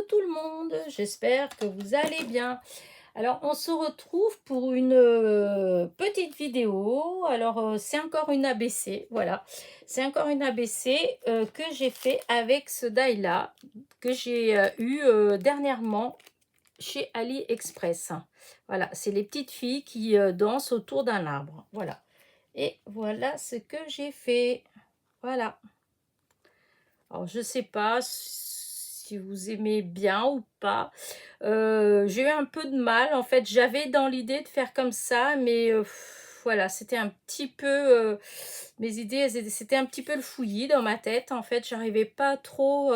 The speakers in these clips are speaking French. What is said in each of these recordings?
tout le monde, j'espère que vous allez bien. Alors on se retrouve pour une petite vidéo. Alors c'est encore une ABC, voilà. C'est encore une ABC que j'ai fait avec ce die-là, que j'ai eu dernièrement chez AliExpress. Voilà, c'est les petites filles qui dansent autour d'un arbre. Voilà. Et voilà ce que j'ai fait. Voilà. Alors, je sais pas si vous aimez bien ou pas. J'ai eu un peu de mal. En fait, j'avais dans l'idée de faire comme ça, mais voilà, c'était un petit peu... mes idées, c'était un petit peu le fouillis dans ma tête. En fait, j'arrivais pas trop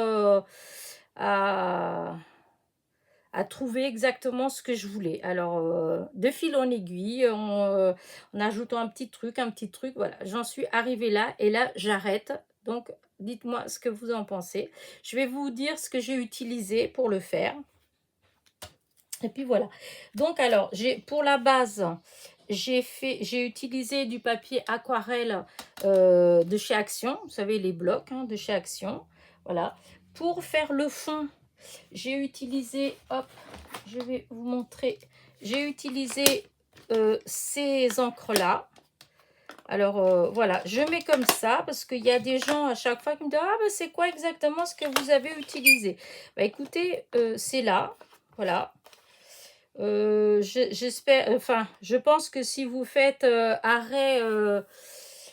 à trouver exactement ce que je voulais. Alors, de fil en aiguille, en ajoutant un petit truc, voilà. J'en suis arrivée là, et là, j'arrête. Donc, dites-moi ce que vous en pensez. Je vais vous dire ce que j'ai utilisé pour le faire. Et puis, voilà. Donc, alors, pour la base, j'ai utilisé du papier aquarelle de chez Action. Vous savez, les blocs de chez Action. Voilà. Pour faire le fond, j'ai utilisé, hop, je vais vous montrer, j'ai utilisé ces encres-là. Alors, voilà, je mets comme ça parce qu'il y a des gens à chaque fois qui me disent « Ah, ben, c'est quoi exactement ce que vous avez utilisé ?» Bah, écoutez, c'est là, voilà. J'espère, enfin, je pense que si vous faites arrêt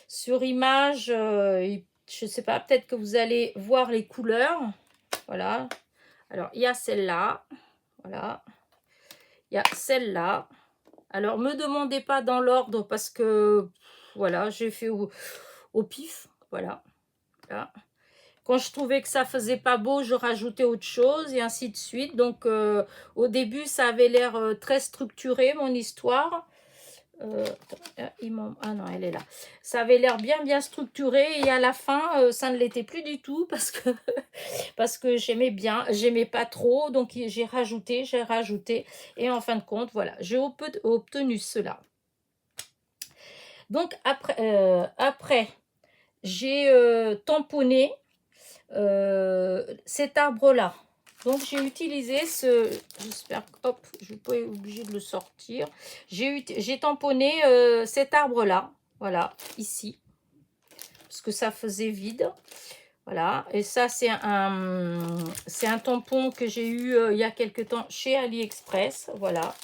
sur image, je sais pas, peut-être que vous allez voir les couleurs. Voilà. Alors, il y a celle-là. Voilà. Il y a celle-là. Alors, me demandez pas dans l'ordre parce que, voilà, j'ai fait au pif. Voilà. Là. Quand je trouvais que ça faisait pas beau, je rajoutais autre chose et ainsi de suite. Donc, au début, ça avait l'air très structuré, mon histoire. Ah non, elle est là. Ça avait l'air bien structuré et à la fin, ça ne l'était plus du tout parce que j'aimais bien, j'aimais pas trop. Donc, j'ai rajouté et en fin de compte, voilà, j'ai obtenu cela. Donc, après j'ai tamponné cet arbre-là. Donc, j'ai utilisé j'espère que, hop, je ne vais pas être obligée de le sortir. J'ai tamponné cet arbre-là, voilà, ici, parce que ça faisait vide. Voilà, et ça, c'est un tampon que j'ai eu il y a quelque temps chez AliExpress, voilà.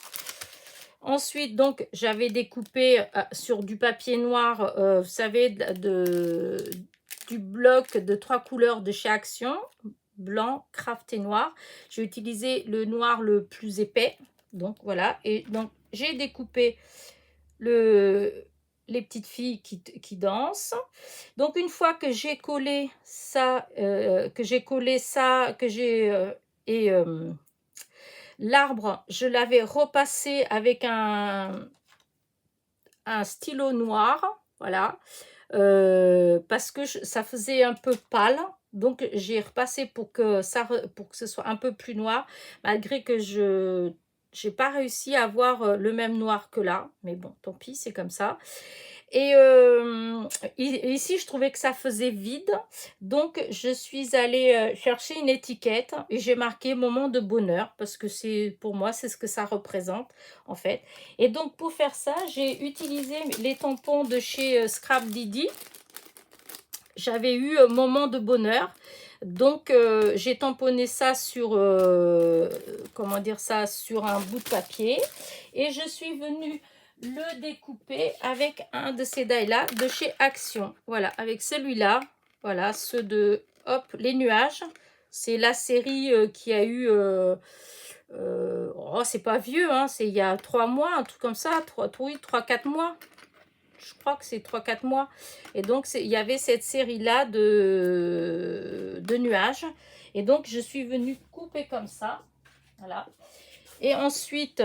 Ensuite, donc, j'avais découpé sur du papier noir, vous savez, du bloc de 3 couleurs de chez Action, blanc, craft et noir. J'ai utilisé le noir le plus épais, donc voilà. Et donc, j'ai découpé les petites filles qui dansent. Donc, une fois que j'ai collé ça, l'arbre, je l'avais repassé avec un stylo noir, voilà, parce que ça faisait un peu pâle. Donc, j'ai repassé pour que ce soit un peu plus noir, malgré que je n'ai pas réussi à avoir le même noir que là. Mais bon, tant pis, c'est comme ça. Et ici, je trouvais que ça faisait vide. Donc, je suis allée chercher une étiquette et j'ai marqué « Moment de bonheur » parce que pour moi, c'est ce que ça représente, en fait. Et donc, pour faire ça, j'ai utilisé les tampons de chez Scrap Didi. J'avais eu « Moment de bonheur ». Donc, j'ai tamponné ça sur, comment dire ça, sur un bout de papier. Et je suis venue le découper avec un de ces die-là de chez Action. Voilà, avec celui-là. Voilà, ceux de, hop, les nuages. C'est la série qui a eu... oh, c'est pas vieux, hein, c'est il y a 3 mois, un truc comme ça. 3-4 mois. Je crois que c'est 3-4 mois. Et donc, il y avait cette série-là de nuages. Et donc, je suis venue couper comme ça. Voilà. Et ensuite,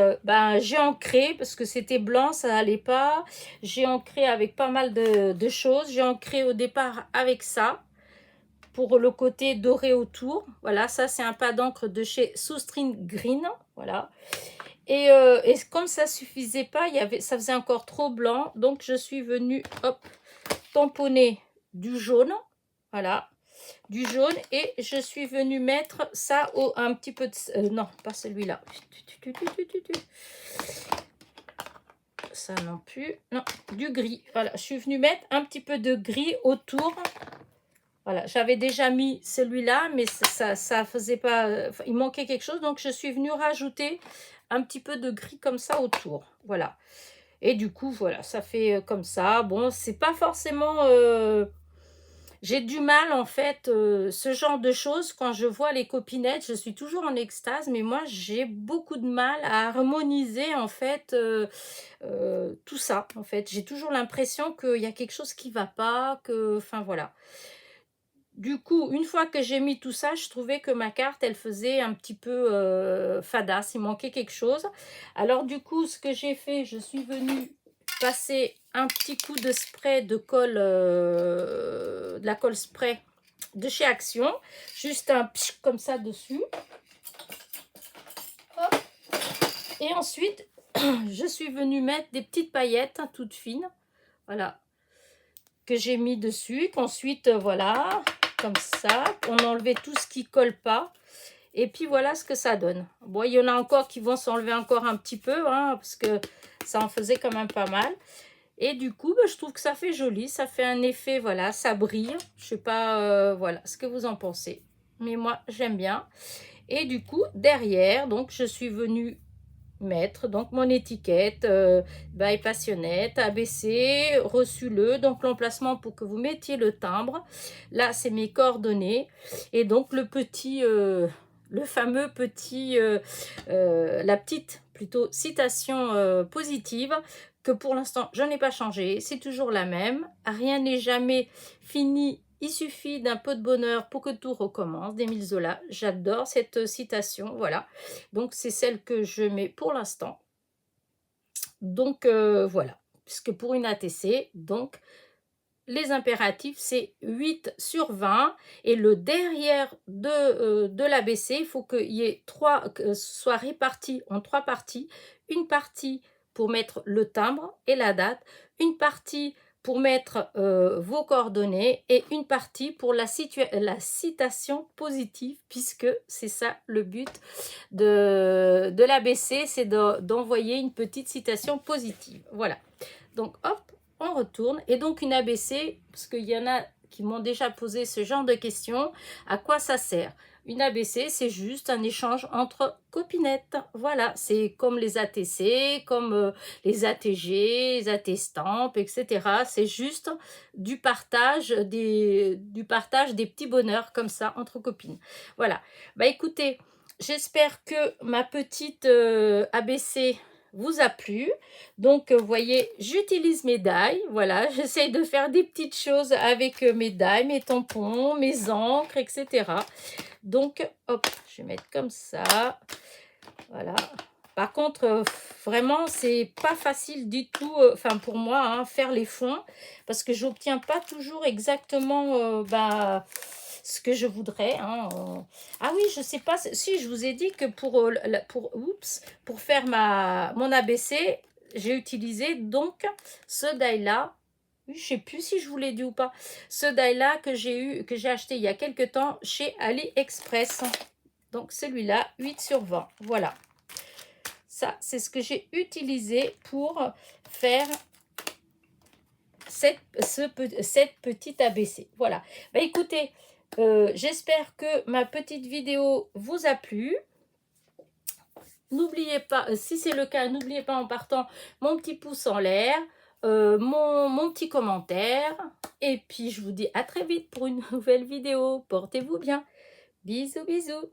j'ai ancré, parce que c'était blanc, ça n'allait pas. J'ai ancré avec pas mal de choses. J'ai ancré au départ avec ça, pour le côté doré autour. Voilà, ça, c'est un pas d'encre de chez Soustring Green. Voilà. Et comme ça suffisait pas, ça faisait encore trop blanc. Donc, je suis venue, hop, tamponner du jaune. Voilà. du jaune. Et je suis venue mettre ça au un petit peu de... non, pas celui-là. Ça non plus. Non, du gris. Voilà, je suis venue mettre un petit peu de gris autour. Voilà, j'avais déjà mis celui-là, mais ça faisait pas... il manquait quelque chose, donc je suis venue rajouter un petit peu de gris comme ça autour. Voilà. Et du coup, voilà, ça fait comme ça. Bon, c'est pas forcément... j'ai du mal, en fait, ce genre de choses, quand je vois les copinettes, je suis toujours en extase, mais moi, j'ai beaucoup de mal à harmoniser, en fait, tout ça, en fait. J'ai toujours l'impression qu'il y a quelque chose qui va pas, que... Enfin, voilà. Du coup, une fois que j'ai mis tout ça, je trouvais que ma carte, elle faisait un petit peu fadasse, il manquait quelque chose. Alors du coup, ce que j'ai fait, je suis venue passer un petit coup de spray de colle, de la colle spray de chez Action, juste un psh comme ça dessus. Hop. Et ensuite, je suis venue mettre des petites paillettes hein, toutes fines, voilà, que j'ai mis dessus, qu'ensuite, voilà, comme ça, on enlevait tout ce qui colle pas. Et puis voilà ce que ça donne. Bon, il y en a encore qui vont s'enlever encore un petit peu, hein, parce que ça en faisait quand même pas mal. Et du coup, je trouve que ça fait joli, ça fait un effet, voilà, ça brille. Je sais pas, voilà, ce que vous en pensez. Mais moi, j'aime bien. Et du coup, derrière, donc, je suis venue mettre donc mon étiquette by Passionnette, ABC, reçu-le, donc l'emplacement pour que vous mettiez le timbre. Là, c'est mes coordonnées. Et donc, le petit... le fameux petit, la petite plutôt citation positive que pour l'instant je n'ai pas changé, c'est toujours la même. Rien n'est jamais fini, il suffit d'un peu de bonheur pour que tout recommence, d'Émile Zola. J'adore cette citation, voilà. Donc c'est celle que je mets pour l'instant. Donc voilà, puisque pour une ATC, donc les impératifs, c'est 8 sur 20. Et le derrière de l'ABC, il faut qu'il y ait soit réparti en 3 parties. Une partie pour mettre le timbre et la date. Une partie pour mettre vos coordonnées. Et une partie pour la citation positive, puisque c'est ça le but de l'ABC, c'est d'envoyer une petite citation positive. Voilà. Donc, hop, on retourne. Et donc, une ABC, parce qu'il y en a qui m'ont déjà posé ce genre de questions, à quoi ça sert? Une ABC, c'est juste un échange entre copinettes. Voilà, c'est comme les ATC, comme les ATG, les AT-Stamp, etc. C'est juste du partage des petits bonheurs comme ça entre copines. Voilà. Bah écoutez, j'espère que ma petite ABC vous a plu. Donc, vous voyez, j'utilise mes die. Voilà, j'essaie de faire des petites choses avec mes die, mes tampons, mes encres, etc. Donc, hop, je vais mettre comme ça. Voilà. Par contre, vraiment, c'est pas facile du tout, enfin pour moi, hein, faire les fonds, parce que j'obtiens pas toujours exactement ce que je voudrais. Hein. Ah oui, je sais pas, si je vous ai dit que pour faire mon ABC, j'ai utilisé donc ce die-là. Je sais plus si je vous l'ai dit ou pas. Ce die-là que j'ai acheté il y a quelques temps chez AliExpress. Donc celui-là, 8 sur 20. Voilà. Ça, c'est ce que j'ai utilisé pour faire cette petite ABC. Voilà. Bah écoutez, j'espère que ma petite vidéo vous a plu. N'oubliez pas, si c'est le cas, n'oubliez pas en partant mon petit pouce en l'air, mon petit commentaire. Et puis, je vous dis à très vite pour une nouvelle vidéo. Portez-vous bien. Bisous, bisous.